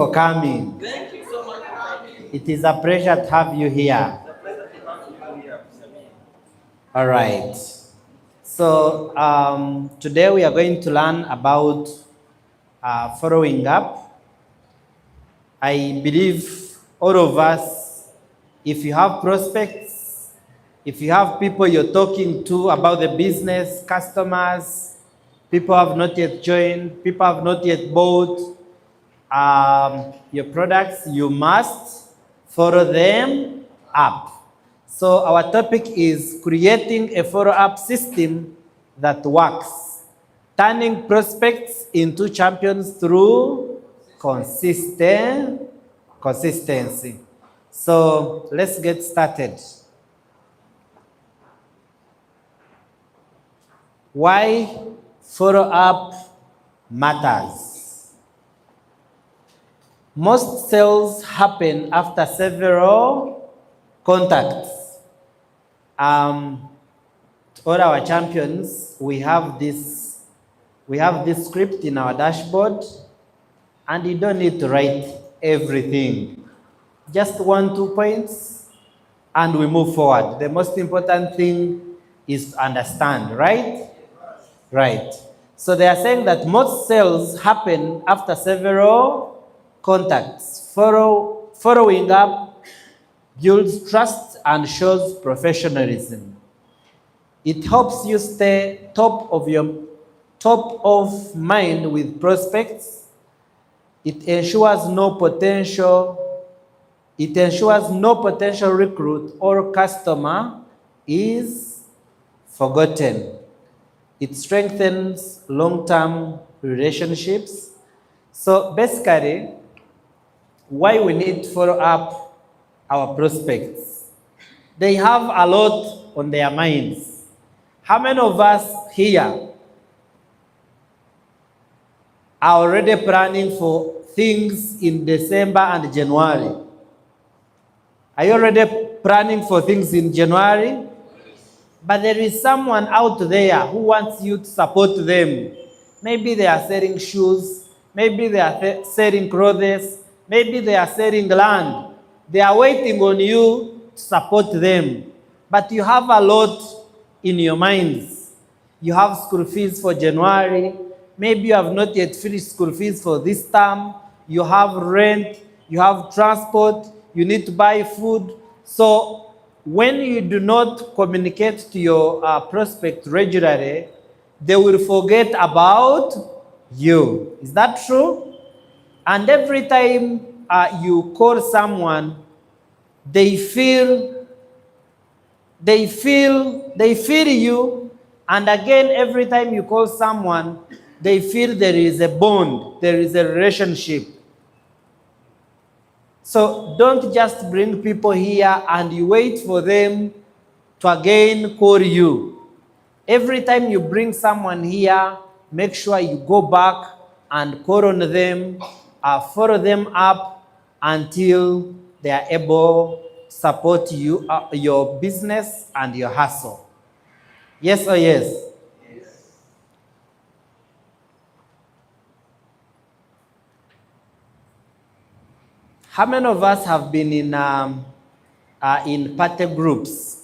For coming. Thank you so much for coming. It is a pleasure to have you here. It's a pleasure to have you here, Samir. All right. So today we are going to learn about following up. I believe all of us, if you have prospects, if you have people you're talking to about the business, customers, people have not yet joined, people have not yet bought your products, you must follow them up. So our topic is creating a follow-up system that works, turning prospects into champions through consistency. So let's get started. Why follow-up matters? Most sales happen after several contacts. All our champions, we have this script in our dashboard, and you don't need to write everything. Just 1-2 points, and we move forward. The most important thing is to understand, right? Right. So they are saying that most sales happen after several contacts. Following up builds trust and shows professionalism. It helps you stay top of mind with prospects. It ensures no potential recruit or customer is forgotten. It strengthens long-term relationships. So basically, why we need to follow up our prospects? They have a lot on their minds. How many of us here are already planning for things in December and January? Are you already planning for things in January? But there is someone out there who wants you to support them. Maybe they are selling shoes, maybe they are selling clothes, maybe they are selling land. They are waiting on you to support them. But you have a lot in your minds. You have school fees for January. Maybe you have not yet finished school fees for this term. You have rent, you have transport, you need to buy food. So when you do not communicate to your prospect regularly, they will forget about you. Is that true? And every time you call someone, they feel you. And again, every time you call someone, they feel there is a bond, there is a relationship. So don't just bring people here and you wait for them to again call you. Every time you bring someone here, make sure you go back and call on them, follow them up until they are able to support you, your business and your hustle. Yes or yes? Yes. How many of us have been in party groups?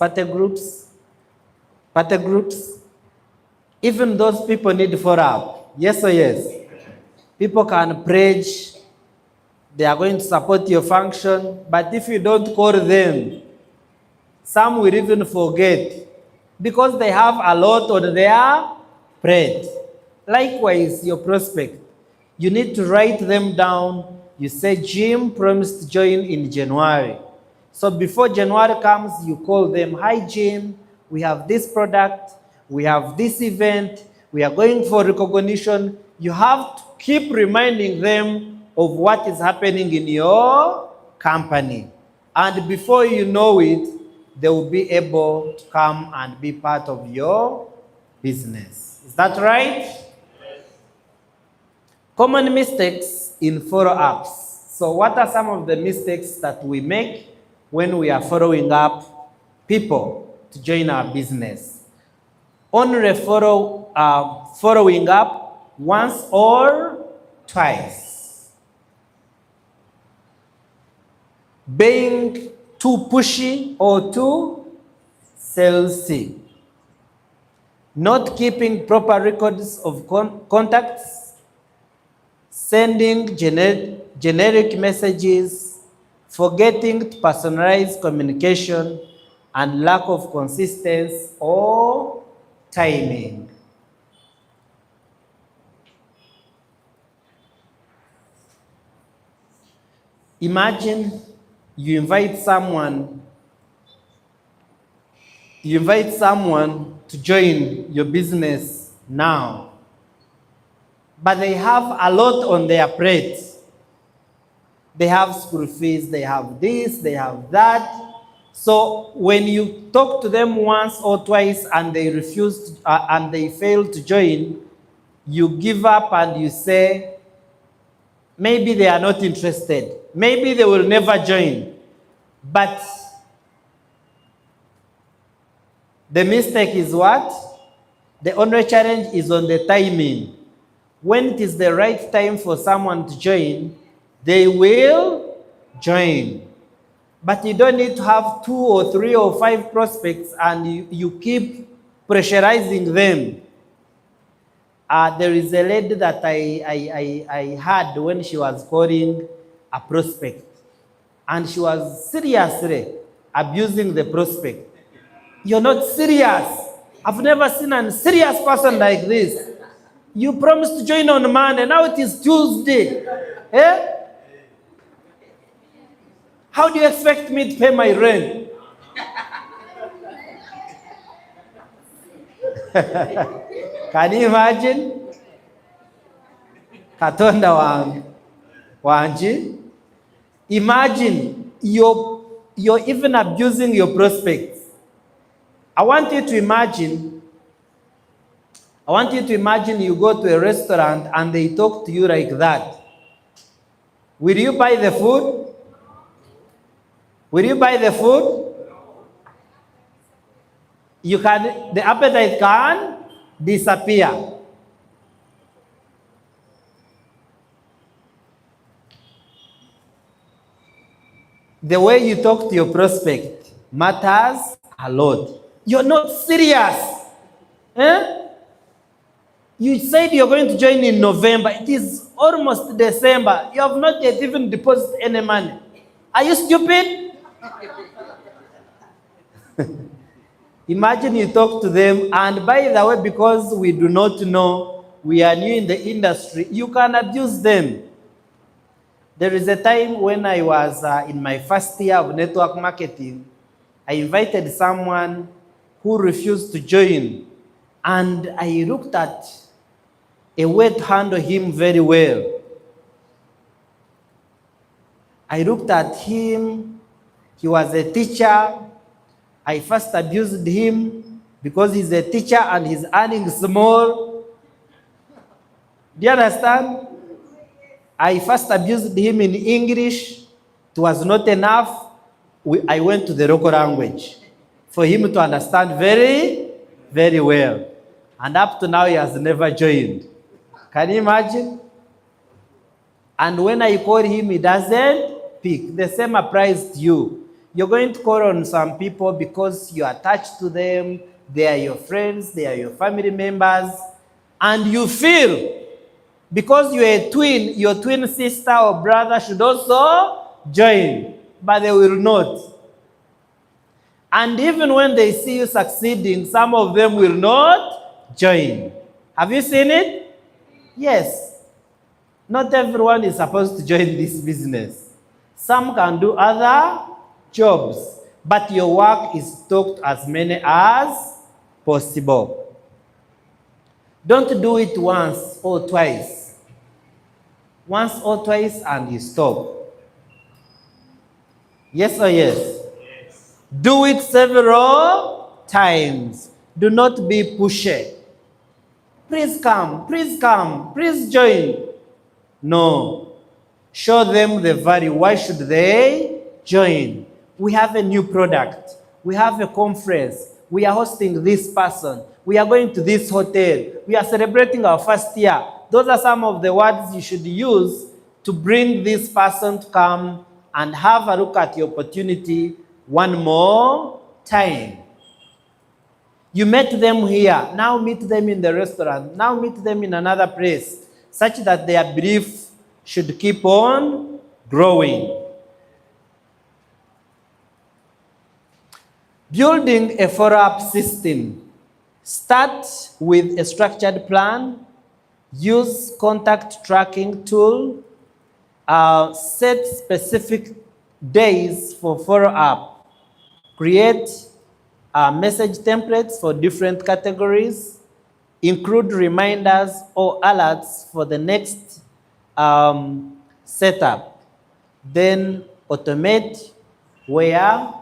Even those people need follow-up. Yes or yes? People can pledge, they are going to support your function, but if you don't call them, some will even forget because they have a lot on their plate. Likewise, your prospect, you need to write them down. You say, Jim promised to join in January. So before January comes, you call them, hi Jim, we have this product, we have this event, we are going for recognition. You have to keep reminding them of what is happening in your company. And before you know it, they will be able to come and be part of your business. Is that right? Yes. Common mistakes in follow-ups. So what are some of the mistakes that we make when we are following up people to join our business? Only following up once or twice. being too pushy or too salesy, not keeping proper records of contacts, sending generic messages, forgetting to personalize communication, and lack of consistency or timing. Imagine you invite someone to join your business now, but they have a lot on their plate. They have school fees, they have this, they have that. So when you talk to them once or twice and they refuse and they fail to join, you give up and you say, maybe they are not interested. Maybe they will never join. But the mistake is what? The only challenge is on the timing. When it is the right time for someone to join, they will join. But you don't need to have 2 or 3 or 5 prospects and you keep pressurizing them. There is a lady that I had when she was calling a prospect, and she was seriously abusing the prospect. You're not serious. I've never seen a serious person like this. You promised to join on Monday, now it is Tuesday. Eh? How do you expect me to pay my rent? Can you imagine? Katonda wanji. Imagine you're even abusing your prospects. I want you to imagine you go to a restaurant and they talk to you like that. Will you buy the food? Will you buy the food? The appetite can disappear. The way you talk to your prospect matters a lot. You're not serious. Eh? You said you're going to join in November. It is almost December. You have not yet even deposited any money. Are you stupid? Imagine you talk to them, and by the way, because we do not know, we are new in the industry, you can abuse them. There is a time when I was in my first year of network marketing, I invited someone who refused to join, and I looked at a way to handle him very well. I looked at him, he was a teacher. I first abused him because he's a teacher and he's earning small. Do you understand? I first abused him in English. It was not enough. I went to the local language for him to understand very, very well. And up to now, he has never joined. Can you imagine? And when I call him, he doesn't pick. The same applies to you. You're going to call on some people because you're attached to them, they are your friends, they are your family members, and you feel because you're a twin, your twin sister or brother should also join, but they will not. And even when they see you succeeding, some of them will not join. Have you seen it? Yes. Not everyone is supposed to join this business. Some can do other jobs, but your work is talked as many as possible. Don't do it once or twice. Once or twice and you stop. Yes or yes? Yes. Do it several times. Do not be pushy. Please come, please come, please join. No. Show them the value. Why should they join? We have a new product. We have a conference. We are hosting this person. We are going to this hotel. We are celebrating our first year. Those are some of the words you should use to bring this person to come and have a look at the opportunity one more time. You met them here, now meet them in the restaurant, now meet them in another place, such that their belief should keep on growing. Building a follow-up system. Start with a structured plan, use contact tracking tool, set specific days for follow-up, create message templates for different categories, include reminders or alerts for the next setup, then automate where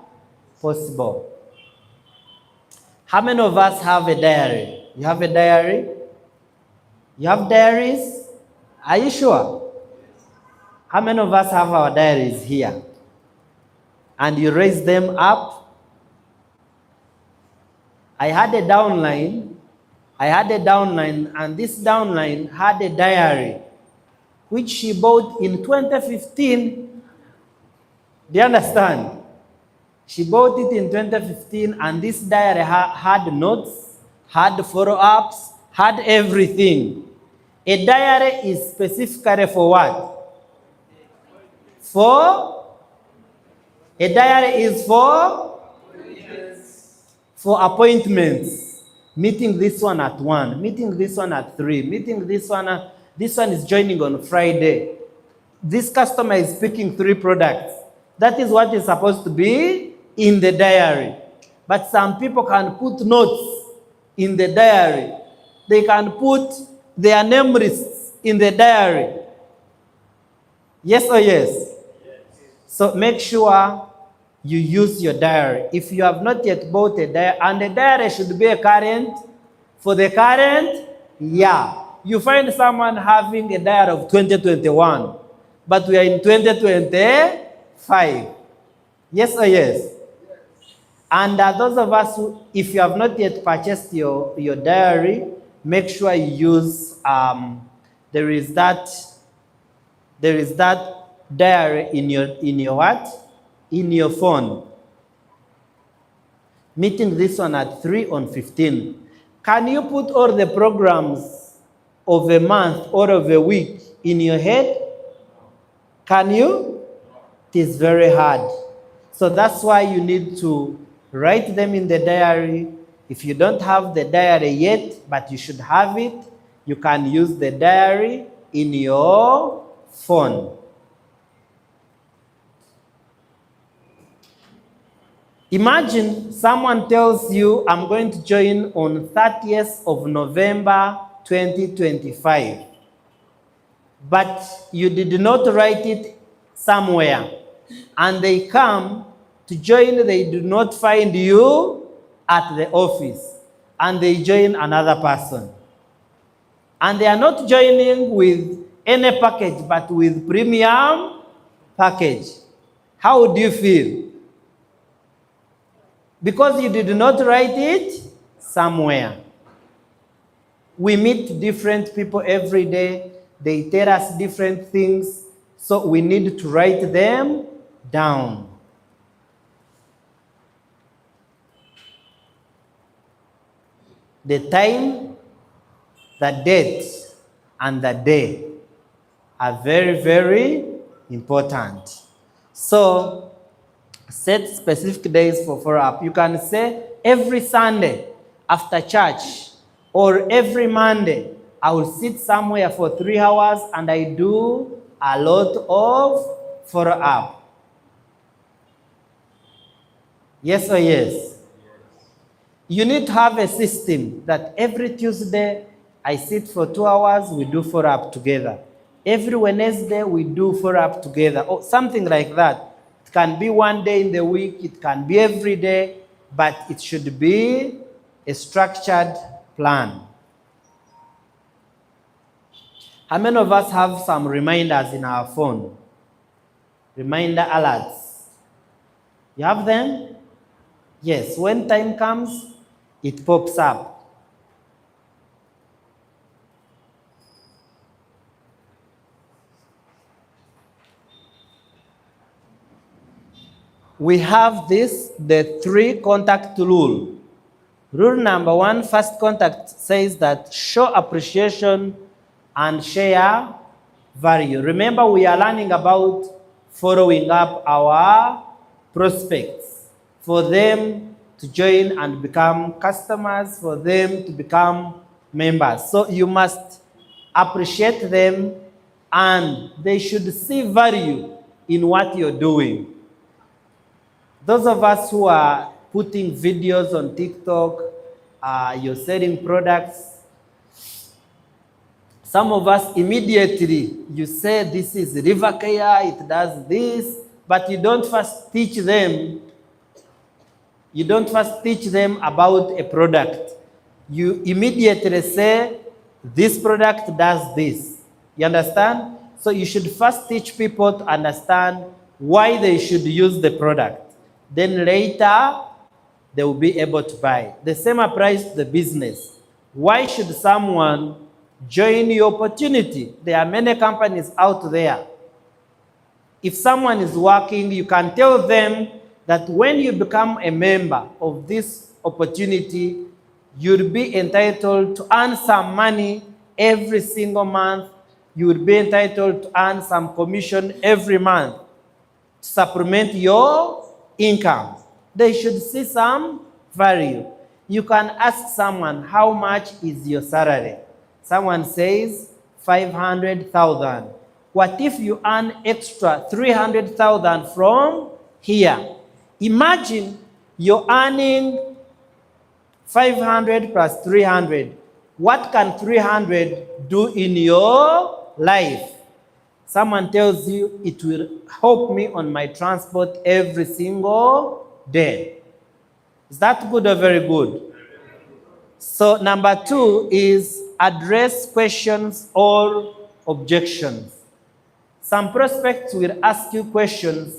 possible. How many of us have a diary? You have a diary? You have diaries? Are you sure? How many of us have our diaries here? And you raise them up? I had a downline, and this downline had a diary, which she bought in 2015. Do you understand? She bought it in 2015, and this diary had notes, had follow-ups, had everything. A diary is specifically for what? A diary is for appointments. Meeting this one at 1, meeting this one at 3, meeting this one is joining on Friday. This customer is picking 3 products. That is what is supposed to be in the diary. But some people can put notes in the diary. They can put their name lists in the diary. Yes or yes? So make sure you use your diary. If you have not yet bought a diary, and the diary should be a current, for the current year. You find someone having a diary of 2021, but we are in 2025. Yes or yes? And those of us who, if you have not yet purchased your diary, make sure you use, there is that diary in your what? In your phone. Meeting this one at 3 on 15. Can you put all the programs of a month or of a week in your head? Can you? It is very hard. So that's why you need to write them in the diary. If you don't have the diary yet, but you should have it, you can use the diary in your phone. Imagine someone tells you, I'm going to join on 30th of November 2025. But you did not write it somewhere. And they come to join, they do not find you at the office. And they join another person. And they are not joining with any package, but with premium package. How would you feel? Because you did not write it somewhere. We meet different people every day. They tell us different things. So we need to write them down. The time, the date, and the day are very, very important. So set specific days for follow-up. You can say every Sunday after church, or every Monday, I will sit somewhere for 3 hours and I do a lot of follow-up. Yes or yes? You need to have a system that every Tuesday I sit for 2 hours, we do follow-up together. Every Wednesday we do follow-up together, or something like that. It can be one day in the week, it can be every day, but it should be a structured plan. How many of us have some reminders in our phone? Reminder alerts. You have them? Yes, when time comes, it pops up. we have the 3 contact rule. Rule number 1, first contact says that show appreciation and share value. Remember, we are learning about following up our prospects for them to join and become customers, for them to become members. So you must appreciate them and they should see value in what you're doing. Those of us who are putting videos on TikTok, you're selling products, some of us immediately, you say this is River Care, it does this, but you don't first teach them about a product. You immediately say, this product does this. You understand? So you should first teach people to understand why they should use the product. Then later, they will be able to buy. The same applies to the business. Why should someone join your opportunity? There are many companies out there. If someone is working, you can tell them that when you become a member of this opportunity, you'll be entitled to earn some money every single month. You will be entitled to earn some commission every month to supplement your income. They should see some value. You can ask someone, how much is your salary? Someone says 500,000. What if you earn extra 300,000 from here? Imagine you're earning 500 plus 300. What can 300 do in your life? Someone tells you, it will help me on my transport every single day. Is that good or very good? So number 2 is address questions or objections. Some prospects will ask you questions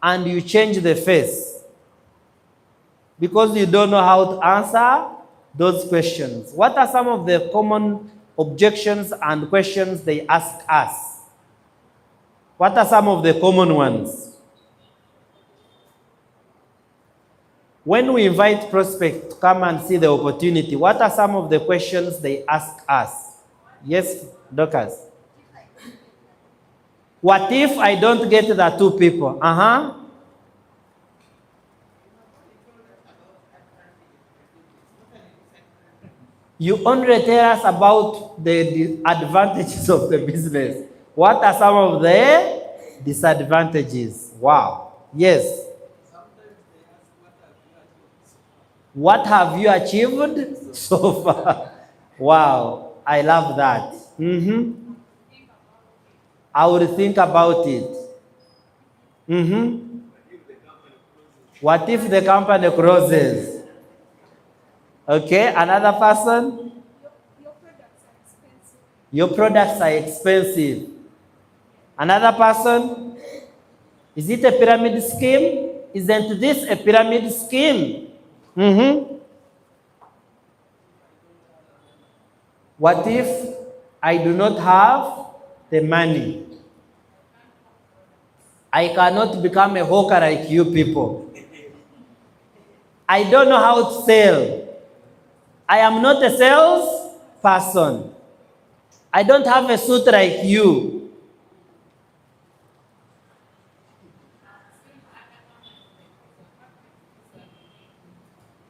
and you change the face because you don't know how to answer those questions. What are some of the common objections and questions they ask us? What are some of the common ones? When we invite prospects to come and see the opportunity, what are some of the questions they ask us? Yes, Dorcas. What if I don't get the 2 people? You only tell us about the advantages of the business. What are some of the disadvantages? Wow. Yes. What have you achieved so far? Wow. I love that. I would think about it. What if the company closes? Okay, another person? Your products are expensive. Another person? Is it a pyramid scheme? Isn't this a pyramid scheme? What if I do not have the money? I cannot become a hawker like you people. I don't know how to sell. I am not a sales person. I don't have a suit like you.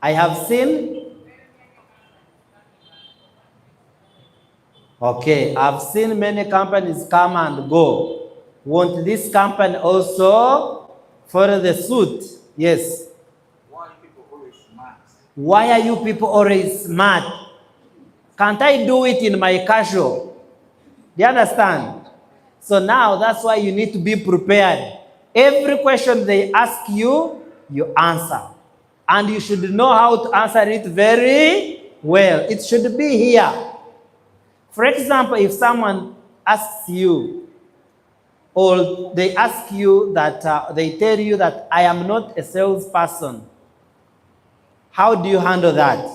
I have seen. Okay, I've seen many companies come and go. Won't this company also follow the suit? Yes. Why are people always smart? Why are you people always smart? Can't I do it in my casual? Do you understand? So now that's why you need to be prepared. Every question they ask you, you answer. And you should know how to answer it very well. It should be here. For example, if someone asks you, or they ask you that, they tell you that I am not a salesperson, how do you handle that?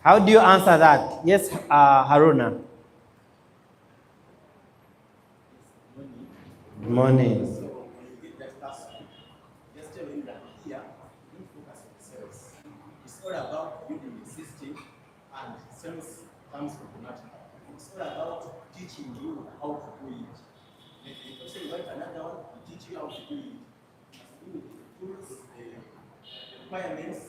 How do you answer that? Yes, Haruna. Good morning. sales comes from nothing. It's not about teaching you how to do it. If you say you want another one to teach you how to do it, it has to do with the tools, the requirements.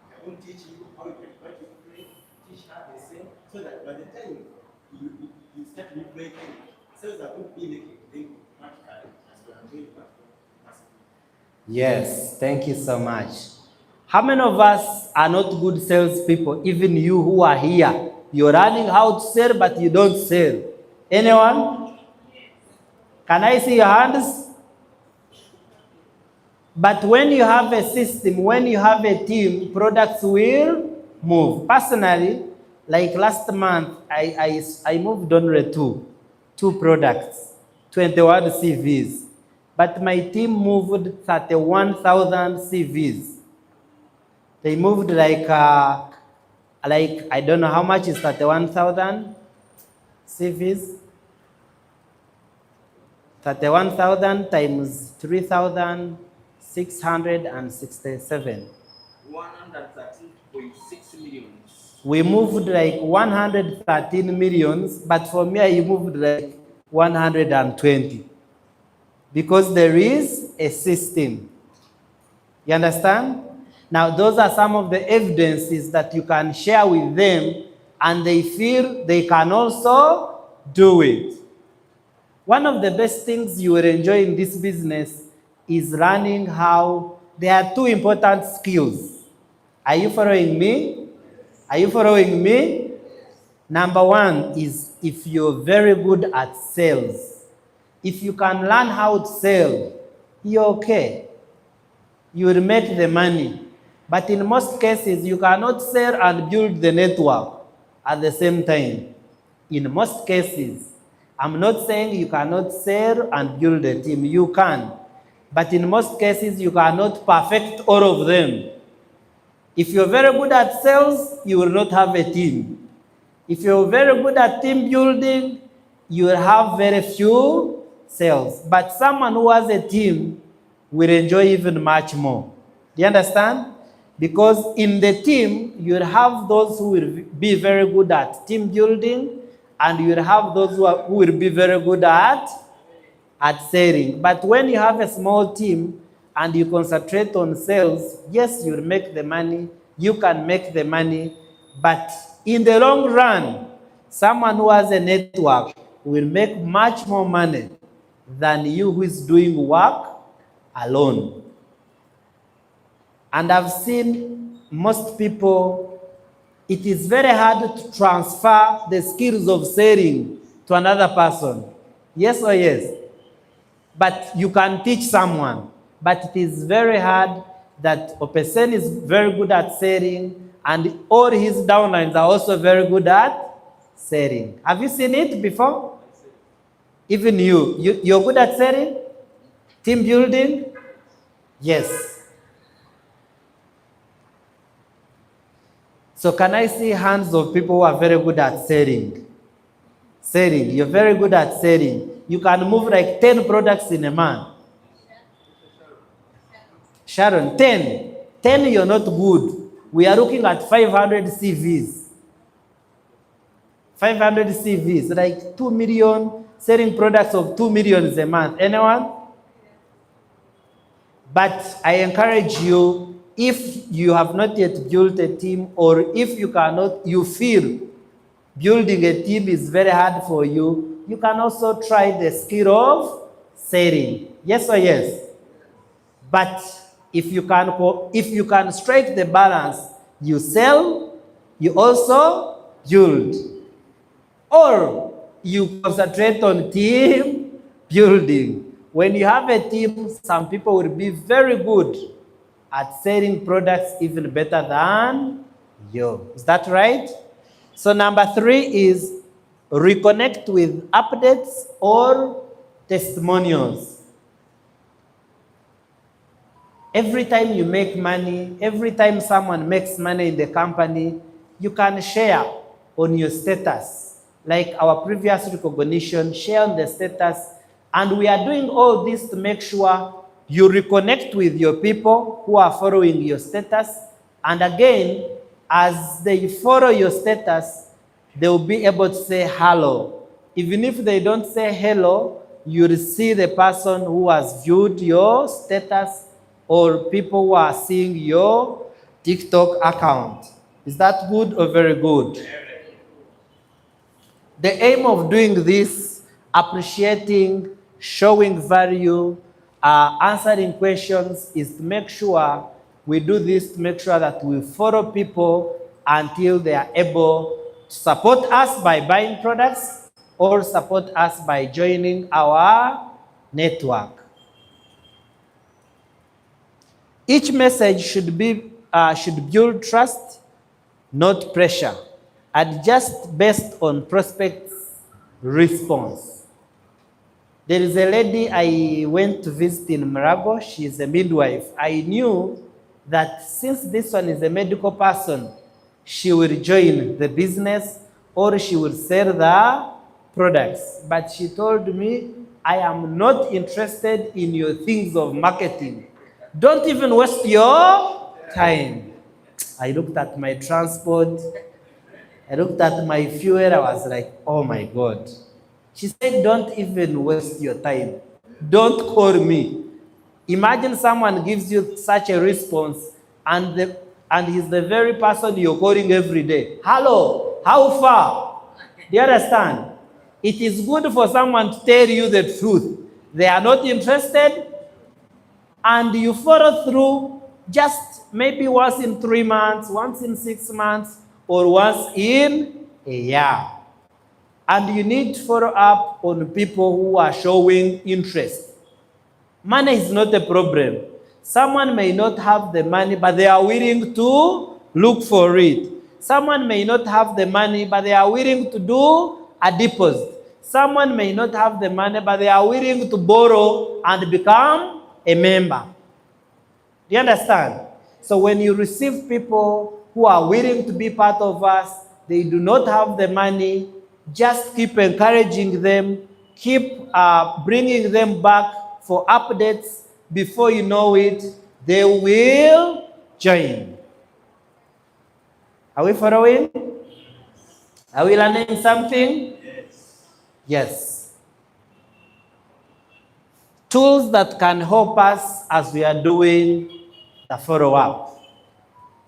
I won't teach you how you can write your play, teach her the same, so that by the time you start replaying, sales are going to be making things automatically as we are doing that. Yes, thank you so much. How many of us are not good salespeople? Even you who are here, you're learning how to sell, but you don't sell. Anyone? Can I see your hands? But when you have a system, when you have a team, products will move. Personally, like last month, I moved only two products, 21 CVs. But my team moved 31,000 CVs. They moved like I don't know how much is 31,000 CVs. 31,000 times 3,667. 113.6 million. We moved like 113 millions, but for me, I moved like 120. Because there is a system. You understand? Now, those are some of the evidences that you can share with them, and they feel they can also do it. One of the best things you will enjoy in this business is learning how there are two important skills. Are you following me? Are you following me? Number one is if you're very good at sales. If you can learn how to sell, you're okay. You will make the money. But in most cases, you cannot sell and build the network at the same time. In most cases, I'm not saying you cannot sell and build a team. You can. But in most cases, you cannot perfect all of them. If you're very good at sales, you will not have a team. If you're very good at team building, you will have very few sales. But someone who has a team will enjoy even much more. Do you understand? Because in the team, you'll have those who will be very good at team building, and you'll have those who will be very good at selling. But when you have a small team and you concentrate on sales, yes, you'll make the money, you can make the money, but in the long run, someone who has a network will make much more money than you who is doing work alone. And I've seen most people, it is very hard to transfer the skills of selling to another person. Yes or yes? But you can teach someone. But it is very hard that a person is very good at selling and all his downlines are also very good at selling. Have you seen it before? Even you're good at selling? Team building? Yes. So can I see hands of people who are very good at selling? Selling, you're very good at selling. You can move like 10 products in a month. Sharon, 10. 10, you're not good. We are looking at 500 CVs. 500 CVs, like 2 million, selling products of 2 million a month. Anyone? But I encourage you, if you have not yet built a team, or if you feel building a team is very hard for you, you can also try the skill of selling. Yes or yes? But if you can strike the balance, you sell, you also build. Or you concentrate on team building. When you have a team, some people will be very good at selling products even better than you. Is that right? So number 3 is reconnect with updates or testimonials. Every time you make money, every time someone makes money in the company, you can share on your status. Like our previous recognition, share on the status. And we are doing all this to make sure you reconnect with your people who are following your status. And again, as they follow your status, they will be able to say hello. Even if they don't say hello, you'll see the person who has viewed your status or people who are seeing your TikTok account. Is that good or very good? The aim of doing this, appreciating, showing value, answering questions, is to make sure we do this to make sure that we follow people until they are able to support us by buying products or support us by joining our network. Each message should build trust, not pressure. Adjust based on prospect's response. There is a lady I went to visit in Marago. She is a midwife. I knew that since this one is a medical person, she will join the business or she will sell the products. But she told me, I am not interested in your things of marketing. Don't even waste your time. I looked at my transport. I looked at my fuel. I was like, oh my God. She said, don't even waste your time. Don't call me. Imagine someone gives you such a response and he's the very person you're calling every day. Hello, how far? Do you understand? It is good for someone to tell you the truth. They are not interested and you follow through just maybe once in 3 months, once in 6 months, or once in a year. And you need to follow up on people who are showing interest. Money is not a problem. Someone may not have the money, but they are willing to look for it. Someone may not have the money, but they are willing to do a deposit. Someone may not have the money, but they are willing to borrow and become a member. Do you understand? So when you receive people who are willing to be part of us, they do not have the money, just keep encouraging them, keep bringing them back for updates. Before you know it, they will join. Are we following? Are we learning something? Yes. Tools that can help us as we are doing the follow-up.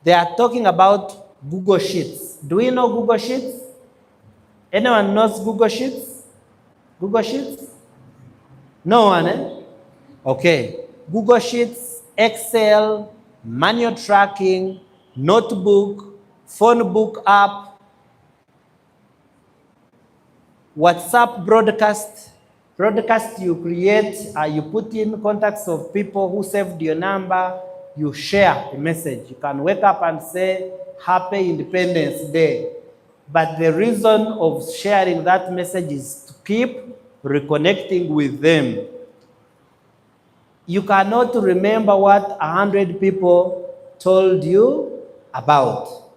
They are talking about Google Sheets. Do we know Google Sheets? Anyone knows Google Sheets? Google Sheets? No one, eh? Okay. Google Sheets, Excel, manual tracking, notebook, phone book app, WhatsApp broadcast. Broadcast you create, you put in contacts of people who saved your number, you share a message. You can wake up and say, Happy Independence Day. But the reason of sharing that message is to keep reconnecting with them. You cannot remember what 100 people told you about.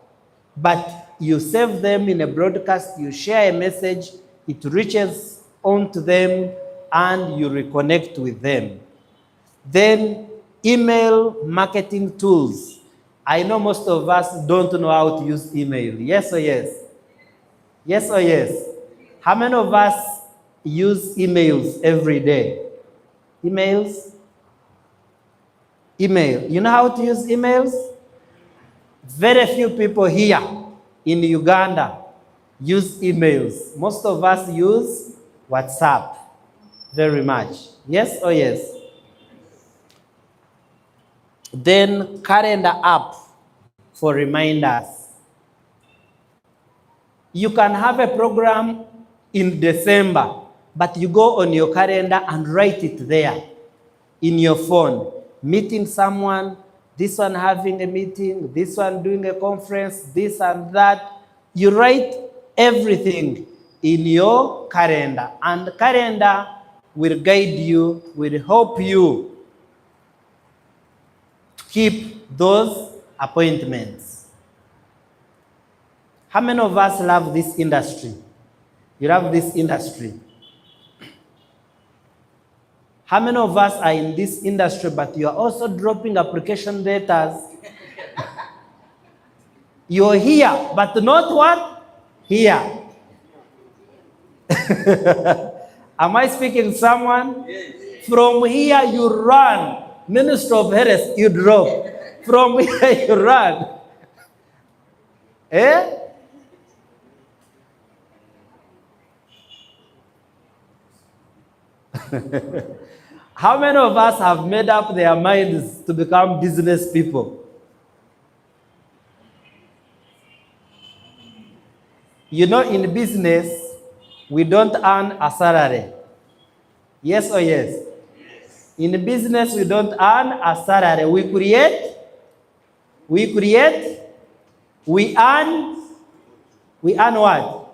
But you save them in a broadcast, you share a message, it reaches onto them, and you reconnect with them. Then, email marketing tools. I know most of us don't know how to use email. Yes or yes? Yes or yes? How many of us use emails every day? Emails? Email. You know how to use emails? Very few people here in Uganda use emails. Most of us use WhatsApp very much. Yes or yes? Then calendar app for reminders. You can have a program in December, but you go on your calendar and write it there in your phone. Meeting someone, this one having a meeting, this one doing a conference, this and that. You write everything in your calendar, and the calendar will guide you, will help you to keep those appointments. How many of us love this industry? You love this industry. How many of us are in this industry, but you are also dropping application letters? You're here, but not what? Here. Am I speaking to someone? Yes. From here you run. Minister of Heres, you drop. From here you run. Eh? How many of us have made up their minds to become business people? You know, in business, we don't earn a salary. Yes or yes? In business, we don't earn a salary. We earn what?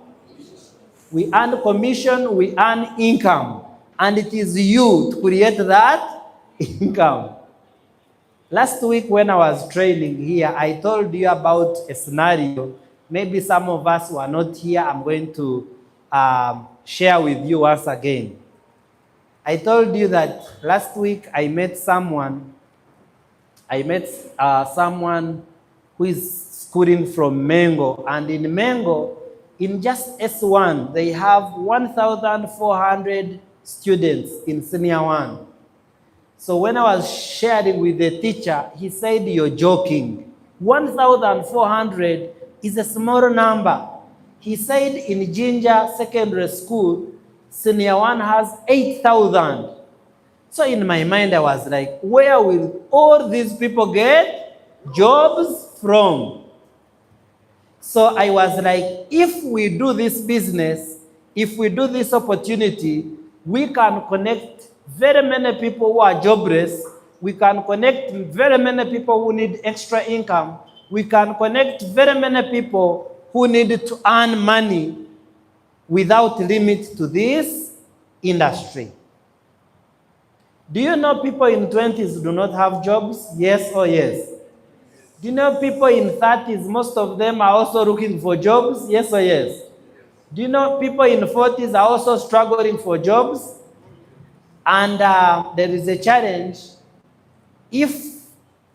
We earn commission, we earn income. And it is you to create that income. Last week when I was training here, I told you about a scenario. Maybe some of us were not here. I'm going to share with you once again. I told you that last week I met someone who is schooling from Mengo. And in Mengo, in just S1, they have 1,400 students in senior 1. So when I was sharing with the teacher, he said, "You're joking. 1,400 is a small number." He said in Jinja Secondary School, senior 1 has 8,000. So in my mind, I was like, where will all these people get jobs from? So I was like, if we do this business, if we do this opportunity, we can connect very many people who are jobless. We can connect very many people who need extra income. We can connect very many people who need to earn money without limit to this industry. Do you know people in 20s do not have jobs? Yes or yes? Do you know people in 30s, most of them are also looking for jobs? Yes or yes? Do you know people in 40s are also struggling for jobs? And there is a challenge. If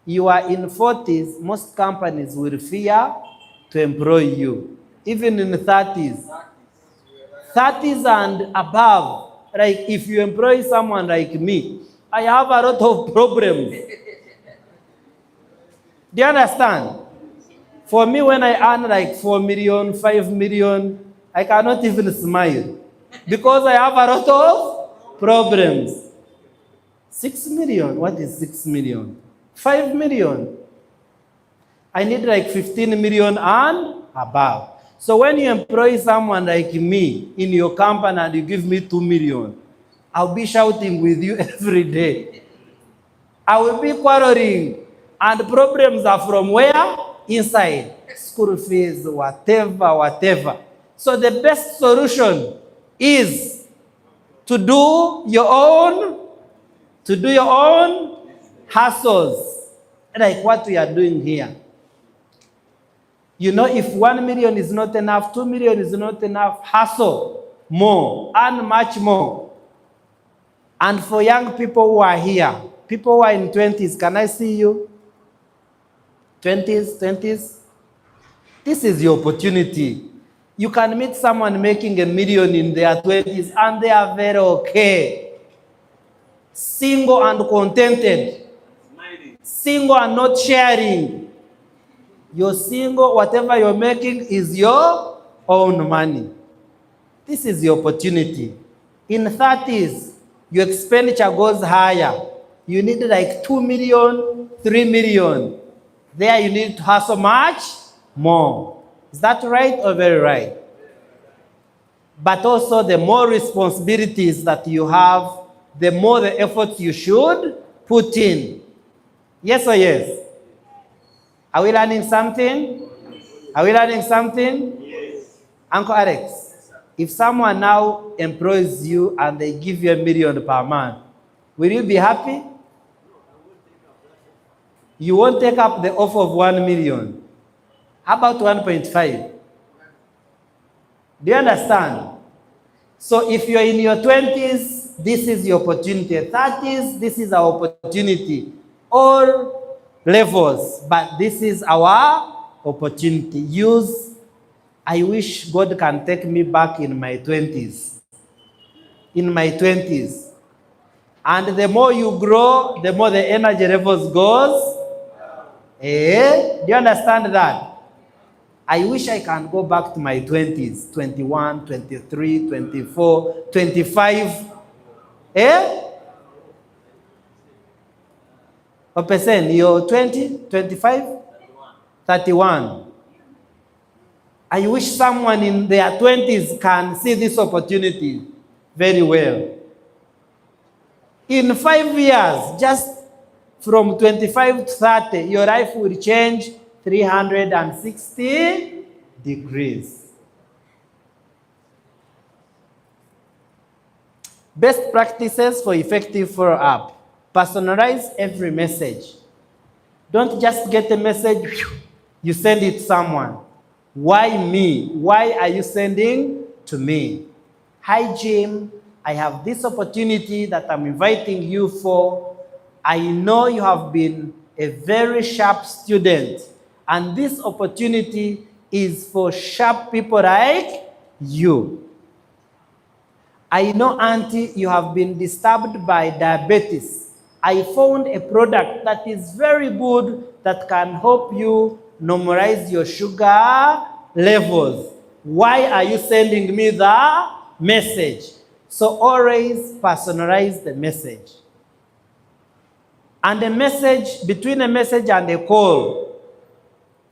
you are in 40s, most companies will fear to employ you. Even in 30s. 30s and above. Like if you employ someone like me, I have a lot of problems. Do you understand? For me, when I earn like 4 million, 5 million, I cannot even smile because I have a lot of problems. 6 million, what is 6 million? 5 million. I need like 15 million and above. So when you employ someone like me in your company and you give me 2 million, I'll be shouting with you every day. I will be quarreling. And the problems are from where? Inside. School fees, whatever. So the best solution is to do your own hustles, like what we are doing here. You know, if 1 million is not enough, 2 million is not enough, hustle more, earn much more. And for young people who are here, people who are in 20s, can I see you? 20s? This is your opportunity. You can meet someone making $1 million in their 20s and they are very okay. Single and contented. Single and not sharing. You're single, whatever you're making is your own money. This is your opportunity. In 30s, your expenditure goes higher. You need like 2 million, 3 million. There you need to hustle much more. Is that right or very right? But also the more responsibilities that you have, the more the efforts you should put in. Yes or yes? Are we learning something? Are we learning something? Yes. Uncle Alex, if someone now employs you and they give you $1 million per month, will you be happy? You won't take up the offer of 1 million. How about 1.5? Do you understand? So if you're in your 20s, this is your opportunity. 30s, this is our opportunity. All levels, but this is our opportunity. I wish God can take me back in my 20s. In my 20s. And the more you grow, the more the energy levels goes. Do you understand that? I wish I can go back to my 20s, 21, 23, 24, 25. What percent? You're 20, 25, 31. I wish someone in their 20s can see this opportunity very well. In 5 years, just from 25 to 30, your life will change 360 degrees. Best practices for effective follow-up. Personalize every message. Don't just get a message, you send it to someone. Why me? Why are you sending to me? Hi, Jim. I have this opportunity that I'm inviting you for. I know you have been a very sharp student, and this opportunity is for sharp people like you. I know, Auntie, you have been disturbed by diabetes. I found a product that is very good that can help you normalize your sugar levels. Why are you sending me the message? So always personalize the message. And a message, between a message and a call,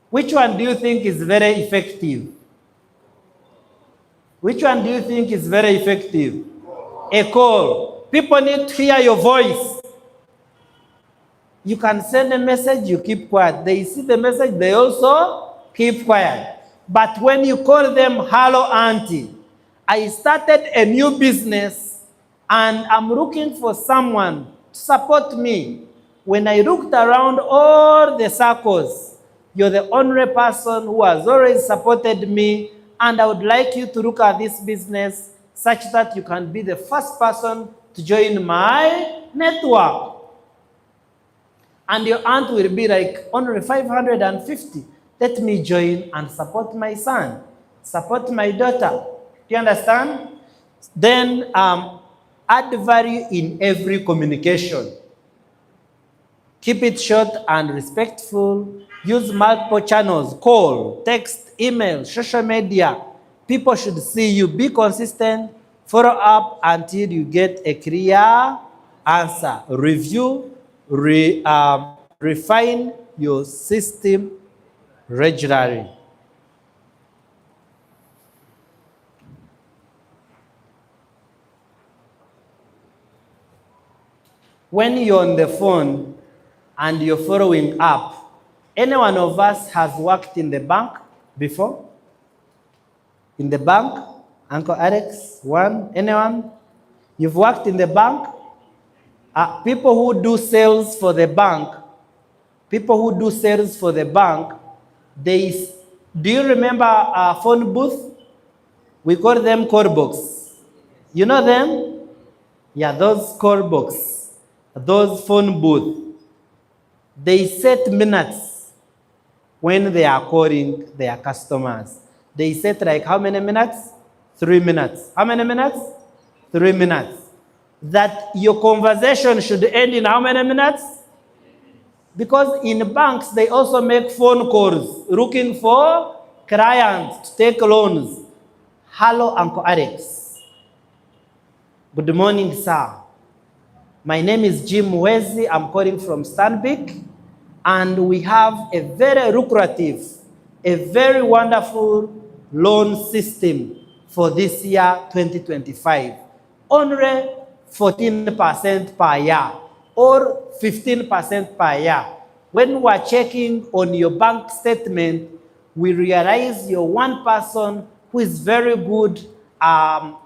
which one do you think is very effective? Which one do you think is very effective? A call. People need to hear your voice. You can send a message, you keep quiet. They see the message, they also keep quiet. But when you call them, hello, Auntie, I started a new business and I'm looking for someone to support me. When I looked around all the circles, you're the only person who has always supported me, and I would like you to look at this business such that you can be the first person to join my network. And your aunt will be like, only 550. Let me join and support my son, support my daughter. Do you understand? Then add value in every communication. Keep it short and respectful. Use multiple channels, call, text, email, social media. People should see you. Be consistent. Follow up until you get a clear answer. Review, refine your system regularly. When you're on the phone and you're following up, any one of us has worked in the bank before? In the bank? Uncle Alex, one? Anyone? You've worked in the bank? People who do sales for the bank, do you remember a phone booth? We call them call box. You know them? Yeah, those call box, those phone booth. They set minutes when they are calling their customers. They set like how many minutes? 3 minutes. How many minutes? 3 minutes. That your conversation should end in how many minutes? Because in banks, they also make phone calls looking for clients to take loans. Hello, Uncle Alex. Good morning, sir. My name is Jim Wezi. I'm calling from Stanbic. And we have a very lucrative, a very wonderful loan system for this year, 2025. Only 14% per year or 15% per year. When we're checking on your bank statement, we realize you're one person who is very good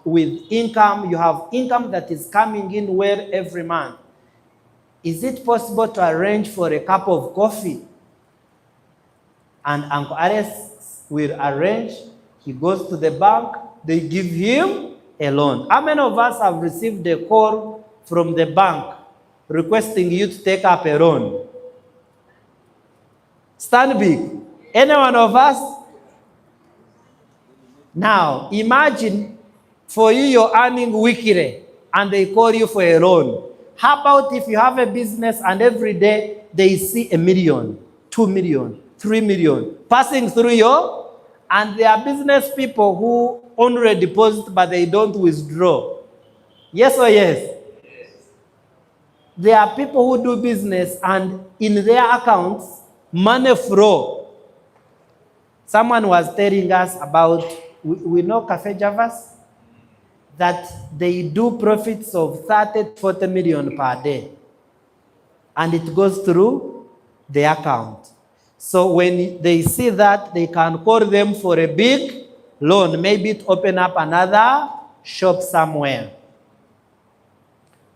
with income. You have income that is coming in well every month. Is it possible to arrange for a cup of coffee? And Uncle Alex will arrange. He goes to the bank. They give him a loan. How many of us have received a call from the bank requesting you to take up a loan? Stand big. Any one of us? Now, imagine for you, you're earning weekly and they call you for a loan. How about if you have a business and every day they see 1 million, 2 million, 3 million passing through you, and there are business people who only deposit but they don't withdraw. Yes or yes? There are people who do business and in their accounts, money flow. Someone was telling us about, we know Cafe Javas, that they do profits of 30, 40 million per day. And it goes through the account. So when they see that, they can call them for a big loan, maybe to open up another shop somewhere.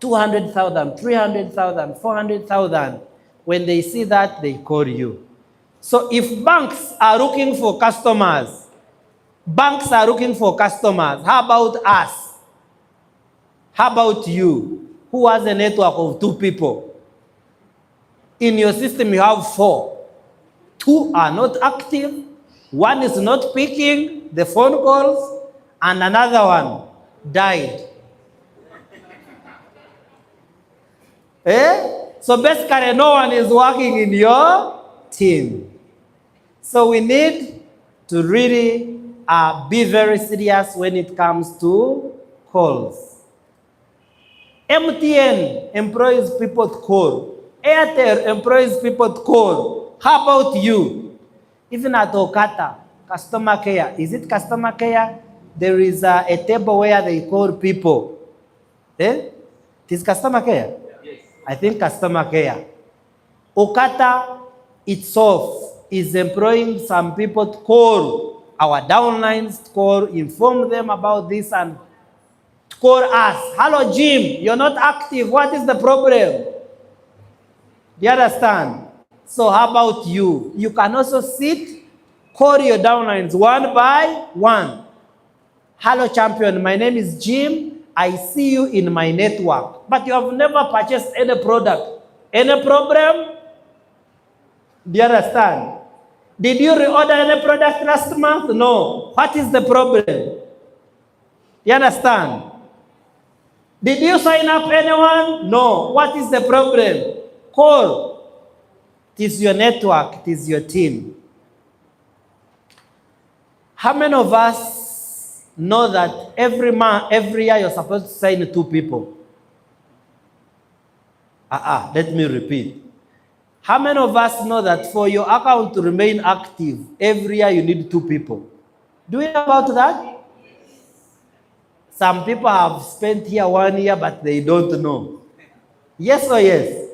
200,000, 300,000, 400,000. When they see that, they call you. So if banks are looking for customers, how about us? How about you, who has a network of 2 people? In your system, you have 4. 2 are not active. 1 is not picking the phone calls, and another one died. So basically, no one is working in your team. So we need to really be very serious when it comes to calls. MTN employs people to call. Airtel employs people to call. How about you? Even at Okata, customer care. Is it customer care? There is a table where they call people. It is customer care? Yes. I think customer care. Okata itself is employing some people to call our downlines, to call, inform them about this, and to call us. Hello, Jim, you're not active. What is the problem? Do you understand? So how about you? You can also sit, call your downlines one by one. Hello, champion. My name is Jim. I see you in my network, but you have never purchased any product. Any problem? Do you understand? Did you reorder any product last month? No. What is the problem? Do you understand? Did you sign up anyone? No. What is the problem? Call. It is your network. It is your team. How many of us know that every year you're supposed to sign 2 people? Let me repeat. How many of us know that for your account to remain active, every year you need 2 people? Do you know about that? Some people have spent here 1 year, but they don't know. Yes or yes?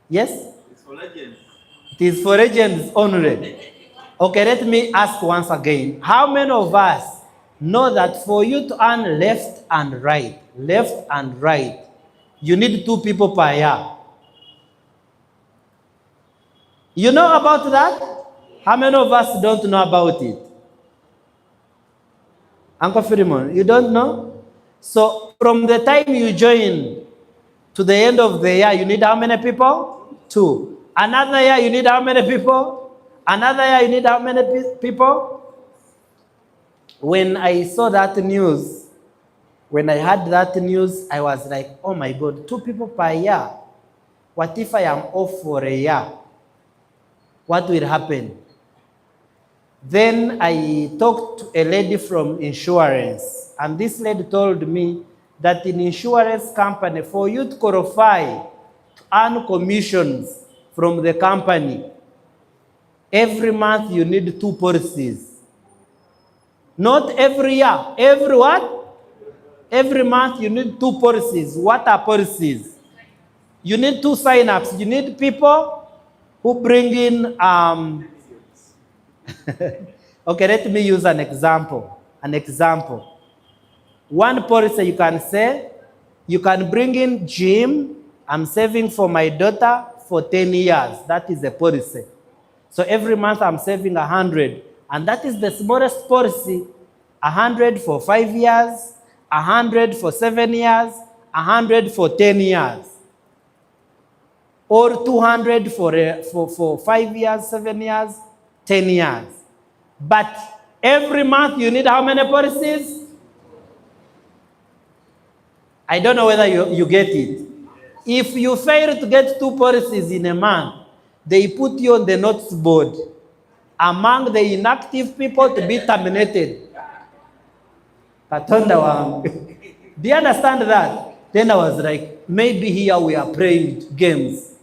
Yes? It's for legends. It is for legends only. Okay, let me ask once again. How many of us know that for you to earn left and right, you need 2 people per year? You know about that? How many of us don't know about it? Uncle Philemon, you don't know? So from the time you join to the end of the year, you need how many people? 2. Another year, you need how many people? Another year, you need how many people? When I saw that news, when I heard that news, I was like, oh my God, 2 people per year. What if I am off for a year? What will happen? Then I talked to a lady from insurance, and this lady told me that in insurance company, for you to qualify to earn commissions from the company, every month you need 2 policies. Not every year. Every what? Every month you need 2 policies. What are policies? You need 2 sign-ups. You need people who bring in... Okay, let me use an example. One policy you can say, you can bring in Jim, I'm saving for my daughter for 10 years. That is a policy. So every month I'm saving 100. And that is the smallest policy. 100 for 5 years, 100 for 7 years, 100 for 10 years. Or 200 for 5 years, 7 years, 10 years. But Every month you need how many policies? I don't know whether you get it. If you fail to get 2 policies in a month, they put you on the notice board among the inactive people to be terminated. Katonda wangu. Do you understand that? Then I was like, maybe here we are playing games.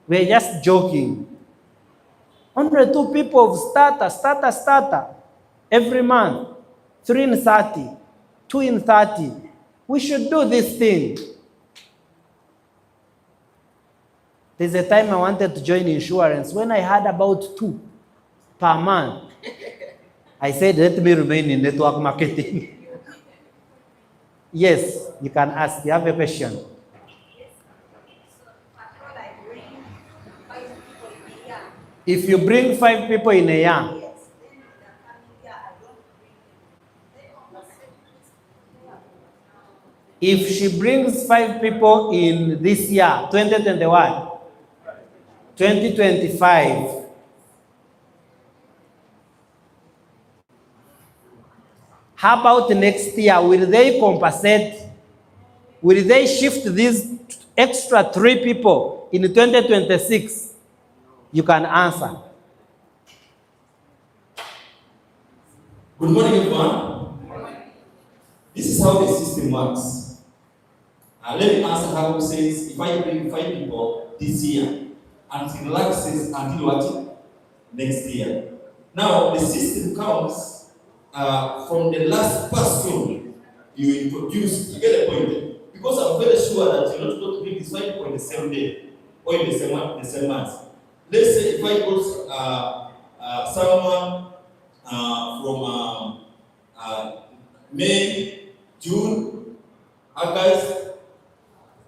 We're just joking. 102 people of starter. Every month. 3 in 30. 2 in 30. We should do this thing. There's a time I wanted to join insurance. When I had about 2 per month, I said, let me remain in network marketing. Yes, you can ask. You have a question. If you bring 5 people in a year, if she brings 5 people in this year, 2021, 2025, how about next year? Will they compensate? Will they shift these extra 3 people in 2026? You can answer. Good morning, everyone. This is how the system works. Let me answer how it says, if I bring 5 people this year, and it lapses until what? Next year. Now, the system comes from the last person you introduce. You get the point? Because I'm very sure that you're not going to bring these 5 people in the same day or in the same month. Let's say if I got someone from May, June, August,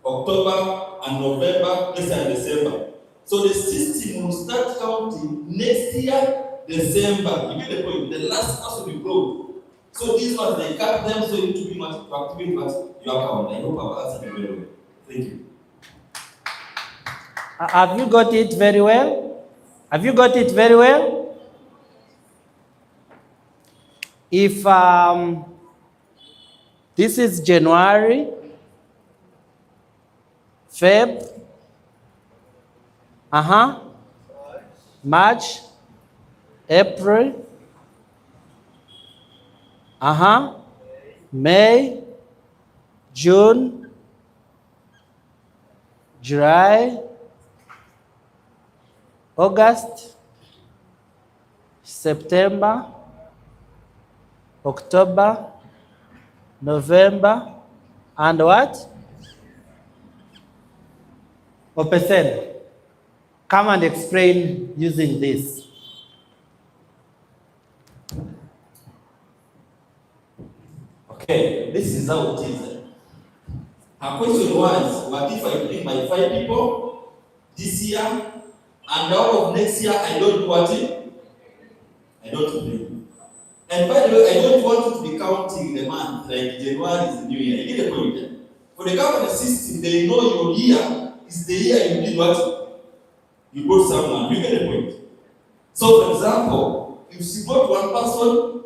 October, and November, let's say December. So the system will start counting next year, December. You get the point? The last person you grow. So these ones, they cut them, so you need to be much to activate what your account. I hope I've answered you very well. Thank you. Have you got it very well? Have you got it very well? If this is January, Feb, March, April, May, June, July, August, September, October, November, and what? Opesen, come and explain using this. Okay, this is how it is. Her question was, what if I bring my 5 people this year, and all of next year I don't do what? I don't bring. And by the way, I don't want to be counting the month, like January is the new year. You get the point? For the government system, they know your year is the year you did what? You brought someone. You get the point? So, for example, if she brought 1 person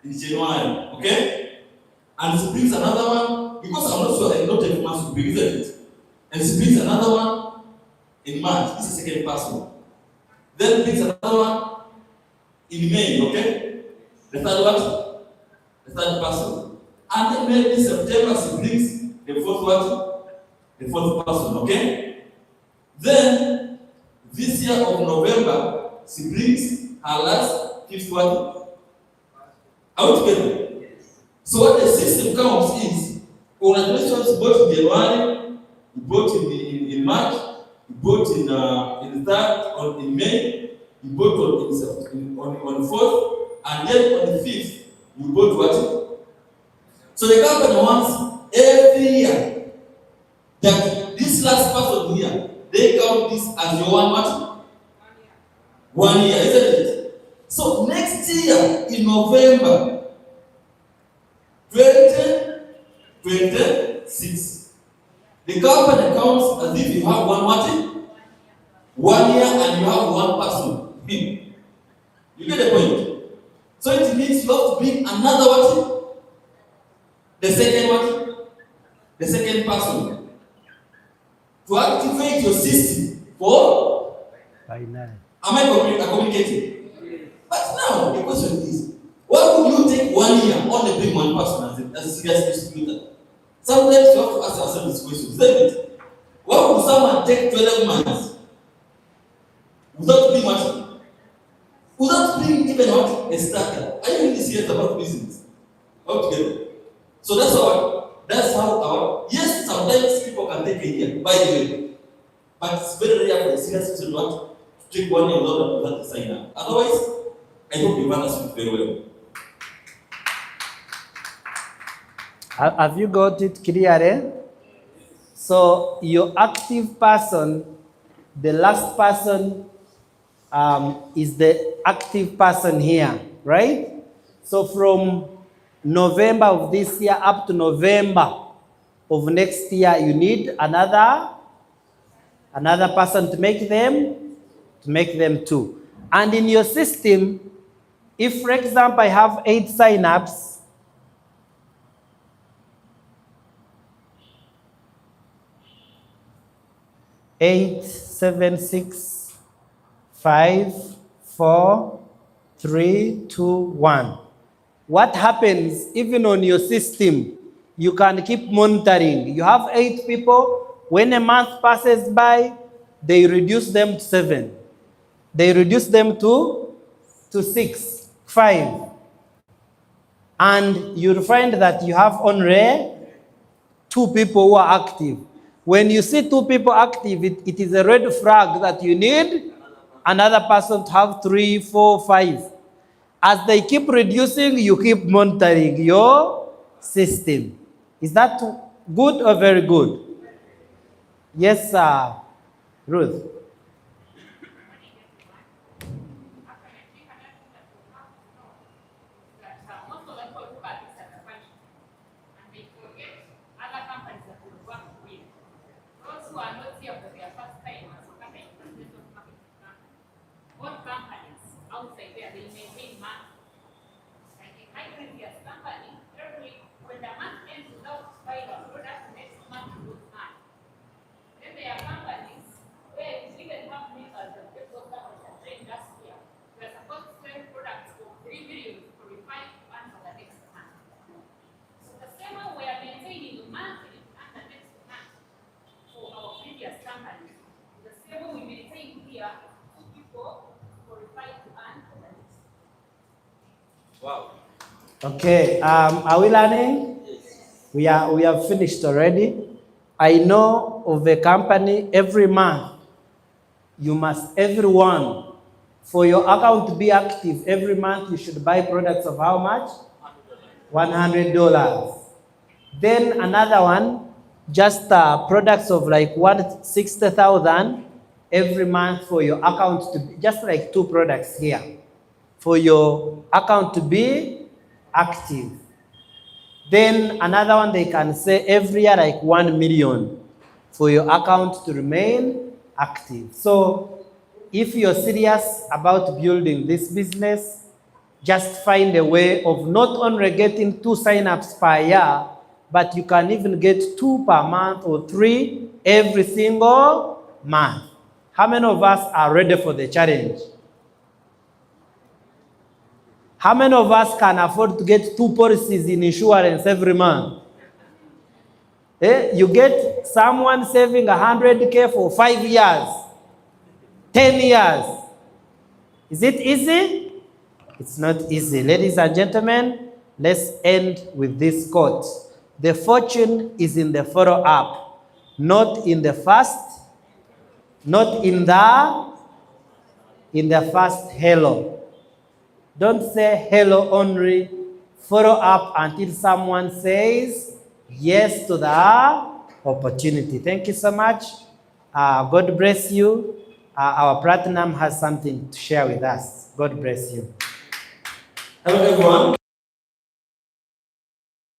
in January, okay? And she brings another one, because I'm not sure I not every month she brings it. And she brings another one in March. This is the 2nd person. Then brings another one in May, okay? The 3rd one, the 3rd person. And then maybe in September she brings the 4th one, the 4th person, okay? Then this year of November, she brings her last 5th one. Are we together? So what the system counts is, congratulations, you bought in January, you bought in March, you bought in the 3rd, or in May, you bought on the 4th, and then on the 5th, you bought what? So the company wants every year that this last person here, they count this as your one what? 1 year, isn't it? So next year in November 2026, the company counts as if you have 1 what? 1 year and you have 1 person. You get the point? So it means you have to bring another what? The second what? The second person to activate your system for. Finally. Am I communicating? But now the question is, why would you take 1 year only bring one person as a serious distributor? Sometimes you have to ask yourself this question, isn't it? Why would someone take 12 months without being what? Without being even what? A starter? Are you really serious about business? Altogether. So that's how our, yes, sometimes people can take a year, by the way. But it's very rare for a serious person to take 1 year without a sign up. Otherwise, I hope you've understood very well. Have you got it clear? So your active person, the last person is the active person here, right? So from November of this year up to November of next year, you need another person to make them 2. And in your system, if, for example, I have 8 signups, 8, 7, 6, 5, 4, 3, 2, 1. What happens even on your system? You can keep monitoring. You have 8 people. When a month passes by, they reduce them to 7. They reduce them to 6, 5. And you'll find that you have only 2 people who are active. When you see 2 people active, it is a red flag that you need another person to have 3, 4, 5. As they keep reducing, you keep monitoring your system. Is that good or very good? Yes, Ruth. Wow. Okay, are we learning? We have finished already. I know of a company every month. You must, everyone, for your account to be active, every month you should buy products of how much? $100. Then another one, just products of like 160,000 every month for your account to be, just like 2 products here, for your account to be active. Then another one, they can say every year like 1 million for your account to remain active. So if you're serious about building this business, just find a way of not only getting 2 signups per year, but you can even get 2 per month or 3 every single month. How many of us are ready for the challenge? How many of us can afford to get 2 policies in insurance every month? You get someone saving 100K for 5 years, 10 years. Is it easy? It's not easy. Ladies and gentlemen, let's end with this quote. The fortune is in the follow-up, not in the first, not in the first hello. Don't say hello only. Follow up until someone says yes to the opportunity. Thank you so much. God bless you. Our platinum has something to share with us. God bless you. Hello, everyone.